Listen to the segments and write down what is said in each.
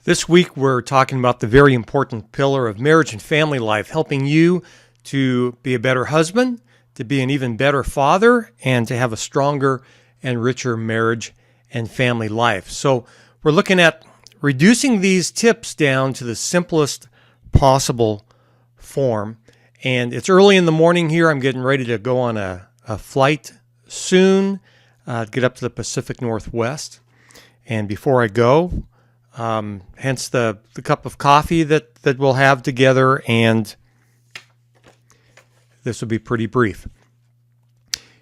This week, we're talking about the very important pillar of marriage and family life, helping you to be a better husband, to be an even better father, and to have a stronger and richer marriage and family life. So we're looking at reducing these tips down to the simplest possible form. And it's early in the morning here. I'm getting ready to go on a flight soon, get up to the Pacific Northwest. And before I go, hence the cup of coffee that we'll have together, and this will be pretty brief.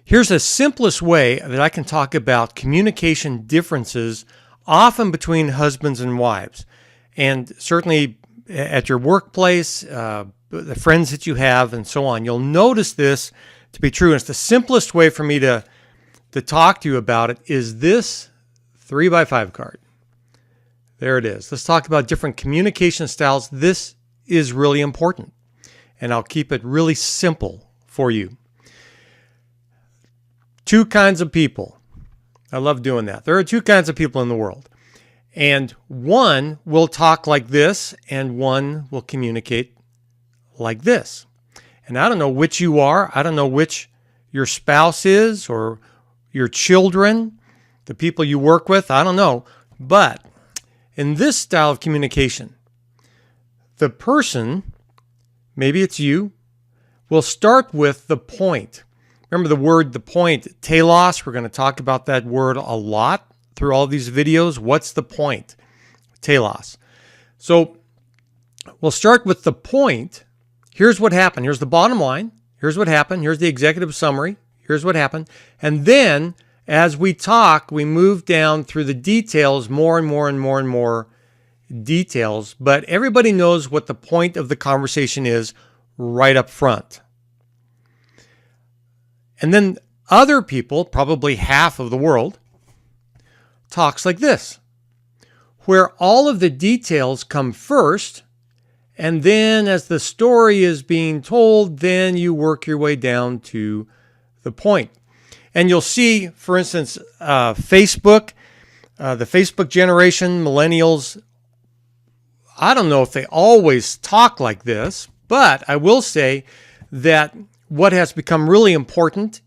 Here's the simplest way that I can talk about communication differences, often between husbands and wives, and certainly at your workplace, the friends that you have, and so on. You'll notice this to be true, and it's the simplest way for me to talk to you about it is this 3x5 card. There it is. Let's talk about different communication styles. This is really important, and I'll keep it really simple for you. Two kinds of people. I love doing that. There are two kinds of people in the world, and one will talk like this, and one will communicate like this. And I don't know which you are. I don't know which your spouse is, or your children, the people you work with. I don't know. But in this style of communication, the person, maybe it's you, will start with the point. Remember the word, the point, telos. We're going to talk about that word a lot through all these videos. What's the point? Telos. So we'll start with the point. Here's what happened. Here's the bottom line. Here's what happened. Here's the executive summary. Here's what happened. And then as we talk, we move down through the details, more and more and more and more details, but everybody knows what the point of the conversation is right up front. And then other people, probably half of the world, talks like this, where all of the details come first, and then as the story is being told, then you work your way down to the point. And you'll see, for instance, Facebook, the Facebook generation, millennials, I don't know if they always talk like this, but I will say that what has become really important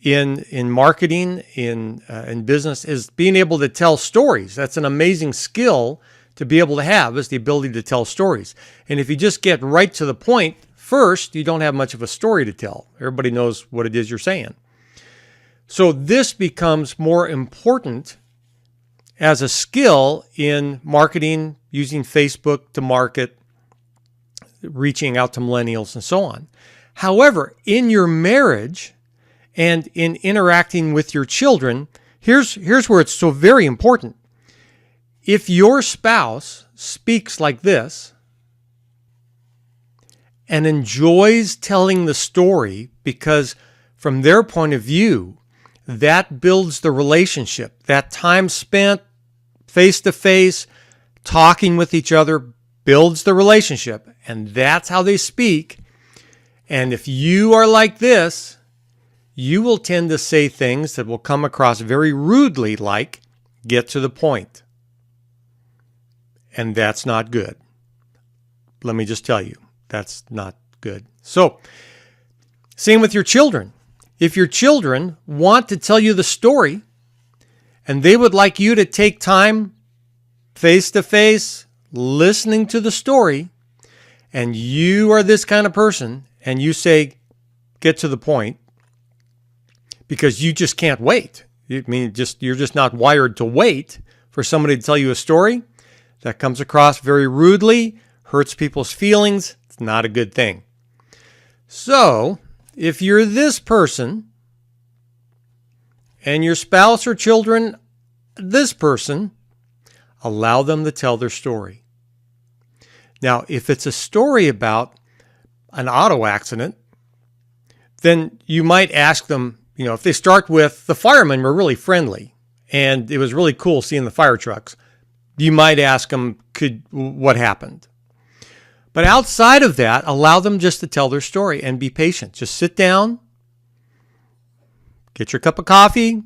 in marketing, in business, is being able to tell stories. That's an amazing skill to be able to have, is the ability to tell stories. And if you just get right to the point first, you don't have much of a story to tell. Everybody knows what it is you're saying. So this becomes more important as a skill in marketing, using Facebook to market, reaching out to millennials, and so on. However, in your marriage and in interacting with your children, here's where it's so very important. If your spouse speaks like this and enjoys telling the story because from their point of view, that builds the relationship. That time spent face-to-face, talking with each other, builds the relationship. And that's how they speak. And if you are like this, you will tend to say things that will come across very rudely, like, get to the point. And that's not good. Let me just tell you, that's not good. So, same with your children. If your children want to tell you the story and they would like you to take time face-to-face listening to the story, and you are this kind of person and you say, get to the point, because you just can't wait. I mean, you're just not wired to wait for somebody to tell you a story. That comes across very rudely, hurts people's feelings. It's not a good thing. So, if you're this person and your spouse or children, this person, allow them to tell their story. Now, if it's a story about an auto accident, then you might ask them, if they start with, the firemen were really friendly and it was really cool seeing the fire trucks, you might ask them, what happened? But outside of that, allow them just to tell their story and be patient. Just sit down, get your cup of coffee,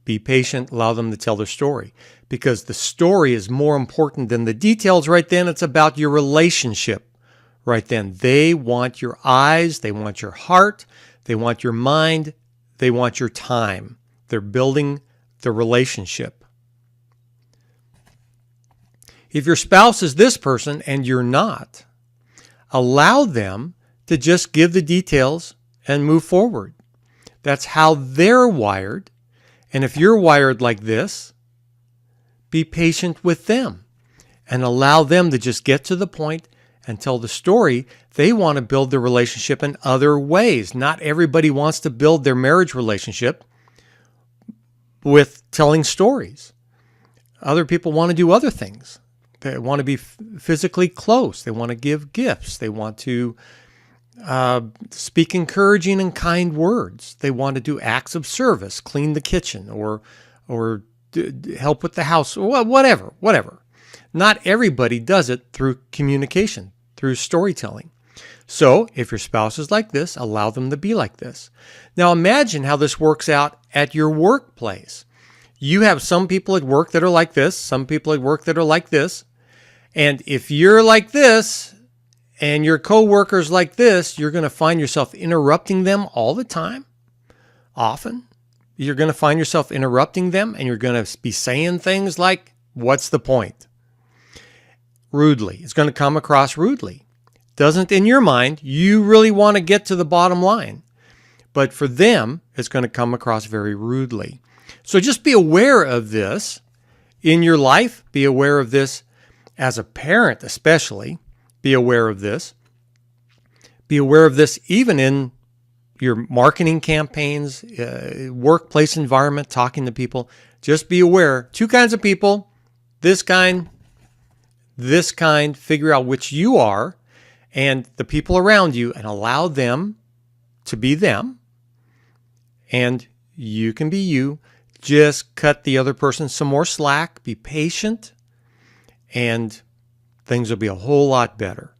Be patient, allow them to tell their story, because the story is more important than the details right then. It's about your relationship right then. They want your eyes, they want your heart, they want your mind, they want your time. They're building the relationship. If your spouse is this person and you're not, allow them to just give the details and move forward. That's how they're wired. And if you're wired like this, be patient with them and allow them to just get to the point and tell the story. They want to build their relationship in other ways. Not everybody wants to build their marriage relationship with telling stories. Other people want to do other things. They want to be physically close. They want to give gifts. They want to speak encouraging and kind words. They want to do acts of service, clean the kitchen, or help with the house, or whatever. Not everybody does it through communication, through storytelling. So if your spouse is like this, allow them to be like this. Now imagine how this works out at your workplace. You have some people at work that are like this, some people at work that are like this. And if you're like this, and your coworkers like this, you're going to find yourself interrupting them all the time. Often, you're going to find yourself interrupting them, and you're going to be saying things like, "What's the point?" Rudely. It's going to come across rudely. Doesn't, in your mind, you really want to get to the bottom line. But for them, it's going to come across very rudely. So just be aware of this in your life. Be aware of this as a parent, especially. Be aware of this. Be aware of this even in your marketing campaigns, workplace environment, talking to people. Just be aware. Two kinds of people, this kind. Figure out which you are and the people around you and allow them to be them. And you can be you. Just cut the other person some more slack. Be patient. And things will be a whole lot better.